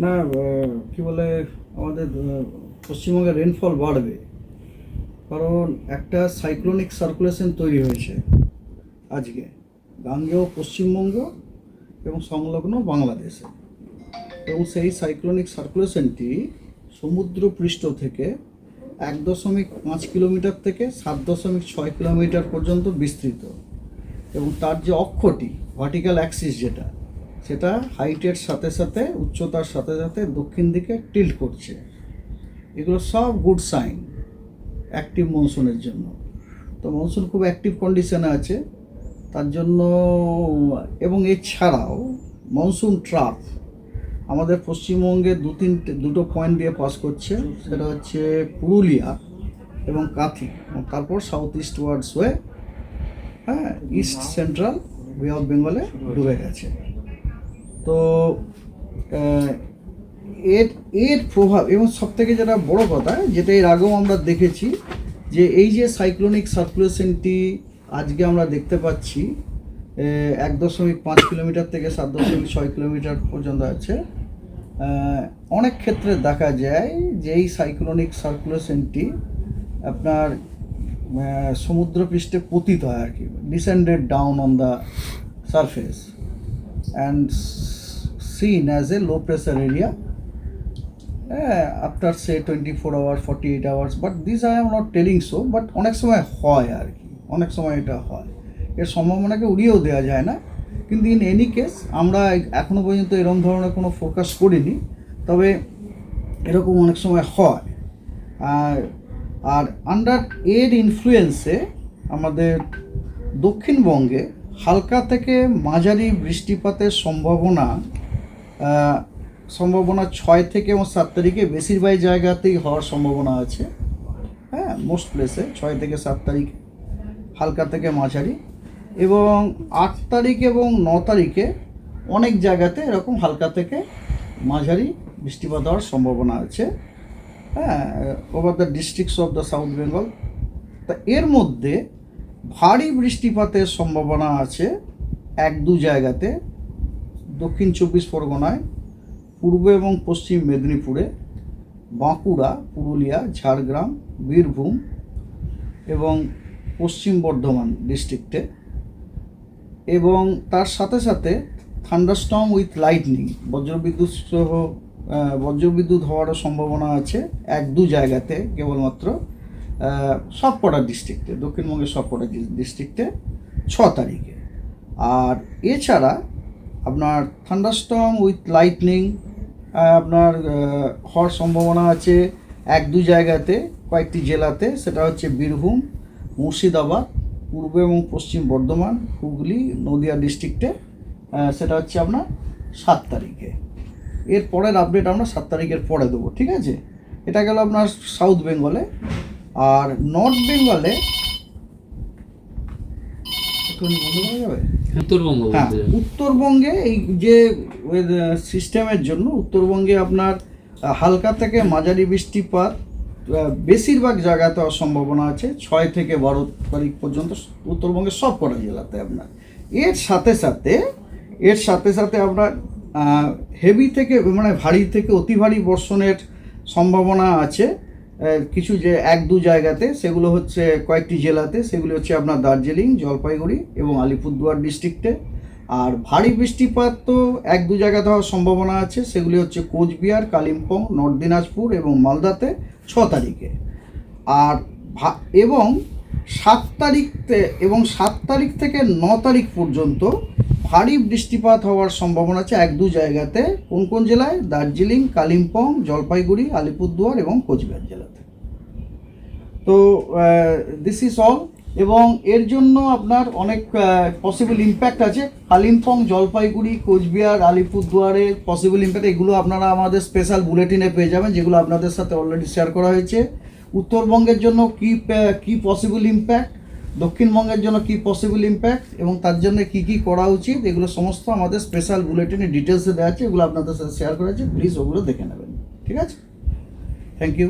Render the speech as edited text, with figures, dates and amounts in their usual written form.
না কি বলে আমাদের পশ্চিমবঙ্গে রেনফল বাড়বে, কারণ একটা সাইক্লোনিক সার্কুলেশন তৈরি হয়েছে আজকে গাঙ্গেয় পশ্চিমবঙ্গ এবং সংলগ্ন বাংলাদেশে। এবং সেই সাইক্লোনিক সার্কুলেশনটি সমুদ্র পৃষ্ঠ থেকে 1.5 কিলোমিটার থেকে 7.6 কিলোমিটার পর্যন্ত বিস্তৃত, এবং তার যে অক্ষটি ভার্টিক্যাল অ্যাক্সিস সেটা হাইটের সাথে সাথে উচ্চতার সাথে সাথে দক্ষিণ দিকে টিল্ট করছে। এগুলো সব গুড সাইন অ্যাক্টিভ মনসুনের জন্য। তো মনসুন খুব অ্যাক্টিভ কন্ডিশনে আছে তার জন্য। এবং এছাড়াও মনসুন ট্রাফ আমাদের পশ্চিমবঙ্গে দুটো পয়েন্ট দিয়ে পাস করছে, সেটা হচ্ছে পুরুলিয়া এবং কাঁথি, তারপর সাউথ ইস্ট ওয়ার্ডস হয়ে ইস্ট সেন্ট্রাল বে অফ বেঙ্গলে ডুবে গেছে। তো এর প্রভাব, এবং সবথেকে যেটা বড় কথা, যেটা এর আগেও আমরা দেখেছি, যে এই যে সাইক্লোনিক সার্কুলেশনটি আজকে আমরা দেখতে পাচ্ছি 1.5 কিলোমিটার থেকে 7.6 কিলোমিটার পর্যন্ত আছে। অনেক ক্ষেত্রে দেখা যায় যে এই সাইক্লোনিক সার্কুলেশনটি আপনার সমুদ্রপৃষ্ঠে পতিত হয় আর কি, descended down on the surface and seen as a low pressure area after say 24 hours 48 hours, but this I am not telling so, but অনেক সময় হয় আর কি, অনেক সময় এটা হয়। এর সম্ভাবনাকে উড়িয়েও দেওয়া যায় না, কিন্তু ইন এনি কেস আমরা এখনও পর্যন্ত এরকম ধরনের কোনো ফোকাস করিনি, তবে এরকম অনেক সময় হয়। আর আন্ডার এর ইনফ্লুয়েন্সে আমাদের দক্ষিণবঙ্গে হালকা থেকে মাঝারি বৃষ্টিপাতের সম্ভাবনা 6 থেকে এবং 7 তারিখে বেশিরভাগ জায়গাতেই হওয়ার সম্ভাবনা আছে। মোস্ট প্লেসে 6 থেকে 7 তারিখে হালকা থেকে মাঝারি, এবং 8 তারিখ এবং 9 তারিখে অনেক জায়গাতে এরকম হালকা থেকে মাঝারি বৃষ্টিপাত হওয়ার সম্ভাবনা আছে over the districts of the south Bengal. তা এর মধ্যে ভারী বৃষ্টিপাতের সম্ভাবনা আছে 1-2 জায়গাতে, দক্ষিণ 24 পরগনায়, পূর্ব এবং পশ্চিম মেদিনীপুরে, বাঁকুড়া, পুরুলিয়া, ঝাড়গ্রাম, বীরভূম এবং পশ্চিম বর্ধমান ডিস্ট্রিক্টে। এবং তার সাথে সাথে থান্ডারস্টর্ম উইথ লাইটনিং, বজ্রবিদ্যুৎ হওয়ারও সম্ভাবনা আছে 1-2 জায়গাতে, কেবলমাত্র সবকটা ডিস্ট্রিক্টে, দক্ষিণবঙ্গের সবকটা ডিস্ট্রিক্টে 6 তারিখে। আর এছাড়া আপনার থান্ডারস্টর্ম উইথ লাইটনিং আপনার হওয়ার সম্ভাবনা আছে 1-2 জায়গাতে, কয়েকটি জেলাতে, সেটা হচ্ছে বীরভূম, মুর্শিদাবাদ, পূর্ব এবং পশ্চিম বর্ধমান, হুগলি, নদিয়া ডিস্ট্রিক্টে, সেটা হচ্ছে আপনার 7 তারিখে। এর পরের আপডেট আমরা 7 তারিখের পরে দেবো, ঠিক আছে? এটা গেল আপনার সাউথ বেঙ্গলে। আর নর্থ বেঙ্গলে উত্তরবঙ্গে এই যে সিস্টেমের জন্য উত্তরবঙ্গে আপনার হালকা থেকে মাঝারি বৃষ্টিপাত বেশিরভাগ জায়গাতে হওয়ার সম্ভাবনা আছে 6 থেকে 12 তারিখ পর্যন্ত উত্তরবঙ্গের সব কটা জেলাতে আপনার। এর সাথে সাথে আপনার হেভি থেকে মানে ভারী থেকে অতি ভারী বর্ষণের সম্ভাবনা আছে কিছু যে 1-2 জায়গাতে, সেগুলো হচ্ছে কয়েকটি জেলাতে, সেগুলি হচ্ছে আপনার দার্জিলিং, জলপাইগুড়ি এবং আলিপুরদুয়ার ডিস্ট্রিক্টে। আর ভারী বৃষ্টিপাত তো 1-2 জায়গাতে হওয়ার সম্ভাবনা আছে, সেগুলি হচ্ছে কোচবিহার, কালিম্পং, নর্থ দিনাজপুর এবং মালদাতে 6 তারিখে। আর এবং 7 তারিখ থেকে 9 তারিখ পর্যন্ত ভারী বৃষ্টিপাত হওয়ার সম্ভাবনা আছে 1-2 জায়গাতে। কোন জেলায়? দার্জিলিং, কালিম্পং, জলপাইগুড়ি, আলিপুরদুয়ার এবং কোচবিহার জেলাতে। তো দিস ইজ অল। এবং এর জন্য আপনার অনেক পসিবল ইম্প্যাক্ট আছে। কালিম্পং, জলপাইগুড়ি, কোচবিহার, আলিপুরদুয়ারে পসিবল ইম্প্যাক্ট, এগুলো আপনারা আমাদের স্পেশাল বুলেটিনে পেয়ে যাবেন, যেগুলো আপনাদের সাথে অলরেডি শেয়ার করা হয়েছে। উত্তরবঙ্গের জন্য কি পসিবল ইম্প্যাক্ট, দক্ষিণবঙ্গের জন্য কি পসিবল ইম্প্যাক্ট, এবং তার জন্য কি করা উচিত, এগুলো সমস্ত আমাদের স্পেশাল বুলেটিনে ডিটেলসে দেওয়া আছে, এগুলো আপনাদের সাথে শেয়ার করা আছে। প্লিজ ওগুলো দেখে নেবেন, ঠিক আছে? Thank you.